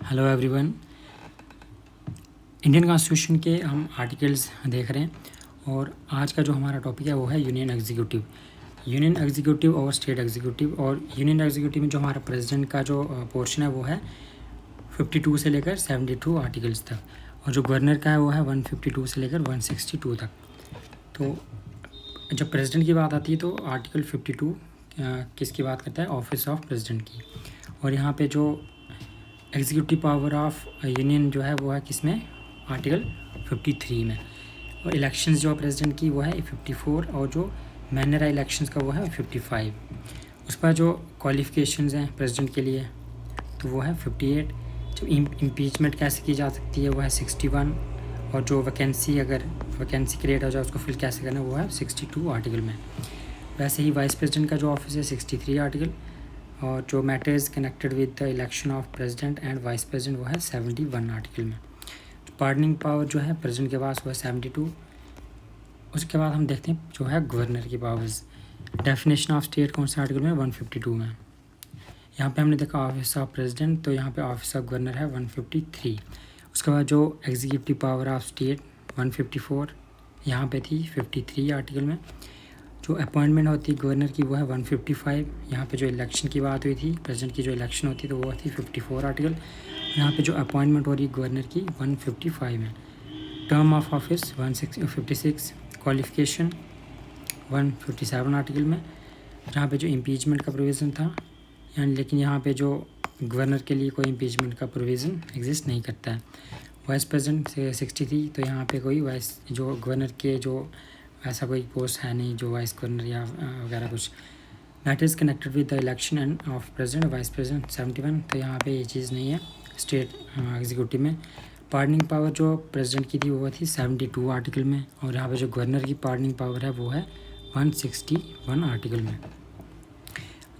Hello everyone. Indian constitution के हम articles देख रहे हैं और आज का जो हमारा टॉपिक है वो है यूनियन एग्जीक्यूटिव और स्टेट एग्जीक्यूटिव। और यूनियन एग्जीक्यूटिव में जो हमारा प्रेसिडेंट का जो पोर्शन है वो है 52 से लेकर 72 आर्टिकल्स तक, और जो गवर्नर का है वो है 152 से लेकर 162 तक। तो जब प्रेसिडेंट की बात आती है तो आर्टिकल 52 किसकी बात करता है? ऑफिस ऑफ प्रेसिडेंट की। और यहाँ पे जो एग्जीक्यूटिव पावर ऑफ यूनियन जो है वो है किसमें? आर्टिकल 53 में। और इलेक्शंस जो प्रेसिडेंट की वो है 54, और जो मैनर है इलेक्शंस का वो है 55। उस पर जो क्वालिफिकेशंस हैं प्रेसिडेंट के लिए तो वो है 58। जो इम्पीचमेंट कैसे की जा सकती है वो है 61, और जो वैकेंसी अगर वैकेंसी क्रिएट हो जाए उसको फिल कैसे करना वो है 62 आर्टिकल में। वैसे ही वाइस प्रेसिडेंट का जो ऑफिस है 63 आर्टिकल, और जो matters connected with the election of president and vice president वो है 71 आर्टिकल में। पार्डनिंग पावर जो है प्रेसिडेंट के पास वो है 72। उसके बाद हम देखते हैं जो है गवर्नर की पावर्स। डेफिनेशन ऑफ स्टेट कौन से आर्टिकल में? 152 में। यहाँ पे हमने देखा ऑफिस ऑफ प्रेसिडेंट, तो यहाँ पे ऑफिस ऑफ गवर्नर है 153। उसके बाद जो एग्जीक्यूटिव पावर ऑफ स्टेट 154 यहाँ पे थी 53 आर्टिकल में। जो अपॉइंटमेंट होती है गवर्नर की वो है 155। यहाँ पे जो इलेक्शन की बात हुई थी, प्रेसिडेंट की जो इलेक्शन होती है तो वो थी 54 आर्टिकल। यहाँ पे जो अपॉइंटमेंट हो रही है गवर्नर की 155 में। Term of office 156, qualification 157 article में। जहाँ पे जो इम्पीचमेंट का प्रोविज़न था यानी, लेकिन यहाँ पे जो गवर्नर के लिए कोई इम्पीचमेंट का प्रोविज़न एग्जिस्ट नहीं करता है। वाइस प्रेसिडेंट 63, तो यहाँ पे कोई वाइस जो गवर्नर के जो ऐसा कोई पोस्ट है नहीं जो वाइस गवर्नर या वगैरह कुछ। Matters connected with the election end of president vice president 71, तो यहाँ पे ये चीज़ नहीं है स्टेट एग्जीक्यूटिव में। पार्डनिंग पावर जो प्रेसिडेंट की थी वो थी 72 आर्टिकल में, और यहाँ पे जो गवर्नर की पार्डनिंग पावर है वो है 161 आर्टिकल में।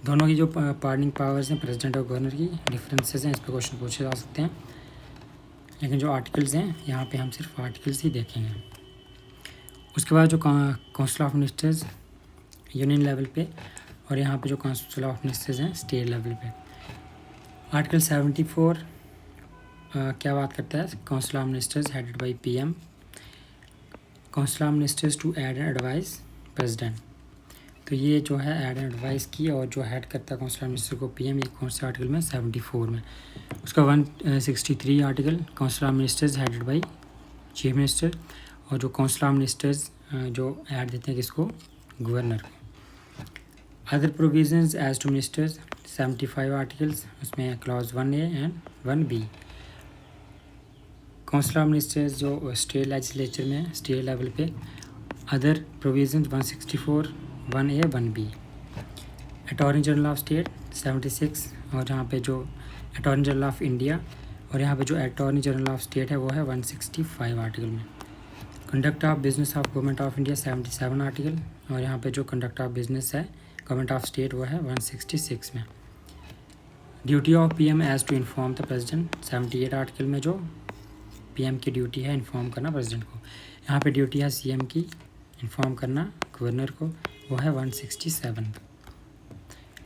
दोनों की जो पार्डनिंग पावर्स हैं प्रेसिडेंट और गवर्नर की डिफरेंसेस हैं, इस पर क्वेश्चन पूछे जा सकते हैं। लेकिन जो आर्टिकल्स हैं यहाँ पे हम सिर्फ आर्टिकल्स ही देखेंगे। उसके बाद जो council of ministers union level पे, और यहाँ पे जो काउंसिल ऑफ मिनिस्टर्स हैं स्टेट लेवल पे। आर्टिकल 74 क्या बात करता है? Council of ministers headed by PM. Council of ministers to aid and advise president, तो ये जो है एड एंड एडवाइस की, और जो हेड करता है काउंसिल ऑफ मिनिस्टर को पीएम, ये कौन से आर्टिकल में? 74 में। उसका 163 article council of ministers headed by chief minister, और जो काउंसिल ऑफ मिनिस्टर्स जो ऐड देते हैं किसको? गवर्नर को। Other provisions as to ministers 75 articles, उसमें clause 1A and 1B। Council of ministers जो स्टेट लेजिस्लेचर में स्टेट लेवल पे, other provisions 164 1A 1B। Attorney general of state 76, और यहाँ पे जो अटॉर्नी जनरल ऑफ इंडिया, और यहाँ पे जो अटॉर्नी जनरल ऑफ स्टेट है वो है 165 आर्टिकल में। Conduct of business of government of India 77 article, और यहाँ पे जो कंडक्ट ऑफ बिजनेस है गवर्नमेंट ऑफ स्टेट वो है 166 में। Duty of PM as to inform the president 78 article में, जो पीएम की ड्यूटी है इन्फॉर्म करना प्रेसिडेंट को। यहाँ पे ड्यूटी है सीएम की इन्फॉर्म करना गवर्नर को, वो है 167।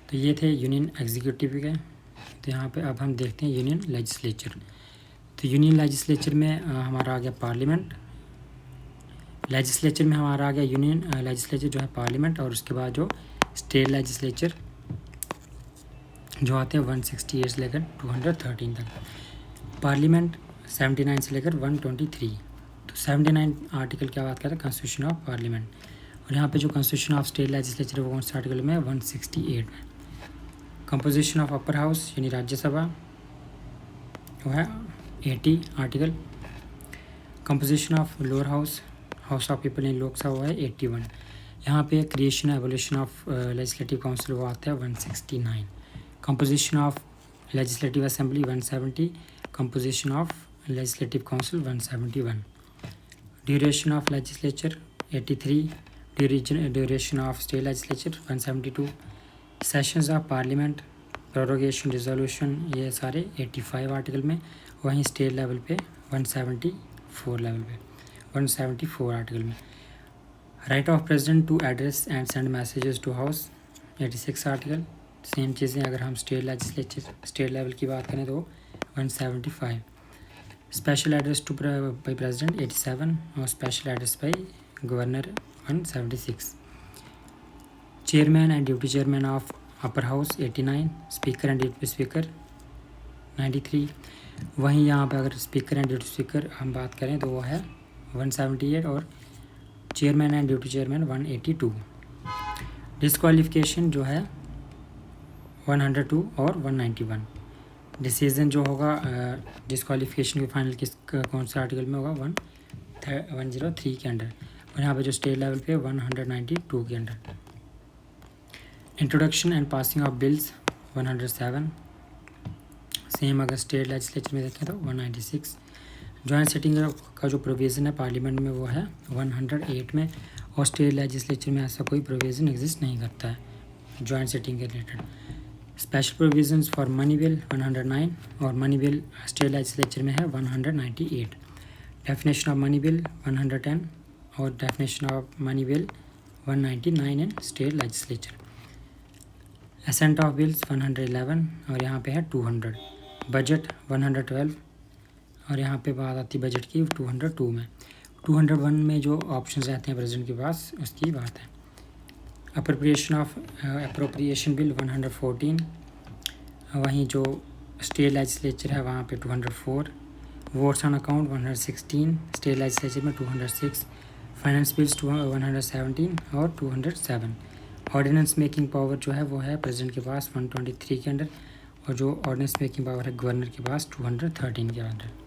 तो ये थे यूनियन एग्जीक्यूटिव के। तो यहाँ पे अब हम देखते हैं यूनियन लेजिस्लेचर। तो यूनियन लेजिस्लेचर में हमारा आ गया पार्लियामेंट। लेजिस्लेचर में हमारा आ गया यूनियन लेजिस्लेचर जो है पार्लियामेंट, और उसके बाद जो स्टेट लेजिस्लेचर जो आते हैं 168 से लेकर 213 तक। पार्लियामेंट 79 से लेकर 123। तो 79 आर्टिकल क्या बात करता है? Constitution of parliament. और यहाँ पे जो कॉन्स्टिट्यूशन ऑफ स्टेट लेजिस्लेचर है वो कौन से आर्टिकल में है? 168 में। कंपोजिशन ऑफ अपर हाउस यानी राज्यसभा वो है 80 article. Composition of lower house house of people in Lok Sabha वो है 81। यहाँ पे creation evolution of legislative council वो आता है 169। Composition of legislative assembly 170। Composition of legislative council 171। Duration of legislature 83। Duration of state legislature 172। Sessions of parliament, prorogation, resolution, ये सारे 85 article में। वहीं स्टेट लेवल पे 174 लेवल पे 174 आर्टिकल में। Right of president to address and send messages to house 86 article. Same चीज़ें अगर हम स्टेट लेजिस्लेचर स्टेट लेवल की बात करें तो 175, special address two by president 87 और special address by governor 176, chairman and deputy chairman of upper house 89, speaker and deputy speaker 93। वहीं यहाँ पे अगर स्पीकर एंड डिप्टी स्पीकर हम बात करें तो वो है 178 और chairman and deputy chairman 182। Disqualification जो है 102 और 191। डिसीजन जो होगा डिस्क्वालिफिकेशन के फाइनल कौन से आर्टिकल में होगा 103 के अंडर, और यहाँ पे जो स्टेट लेवल पे 192 के under. Introduction and passing of bills 107, same अगर स्टेट लेजिस्लेचर में देखें तो 196। जॉइंट सिटिंग का जो प्रोविज़न है पार्लियामेंट में वो है 108 में, और स्टेट लेजिस्लेचर में ऐसा कोई प्रोविज़न एग्जिस्ट नहीं करता है जॉइंट सिटिंग के related. Special provisions for money bill 109 और मनी बिल स्टेट लेजिस्लेचर में है 198। डेफिनेशन ऑफ मनी बिल 110 और definition of money bill 199 in state legislature. Assent of bills 111 और यहाँ पे है 200। बजट 112 और यहाँ पे बात आती है बजट की 202 में। 201 में जो ऑप्शंस रहते हैं प्रेसिडेंट के पास उसकी बात है। अप्रोप्रिएशन बिल 114, वहीं जो स्टेट लेजिस्लेचर है वहाँ पे 204। Votes on account 116, state legislature में 206। फाइनेंस बिल्स 117 और 207। ऑर्डिनेंस मेकिंग पावर जो है वो है प्रेसिडेंट के पास 123 के अंडर, और जो ऑर्डिनेंस मेकिंग पावर है गवर्नर के पास 213 के अंडर।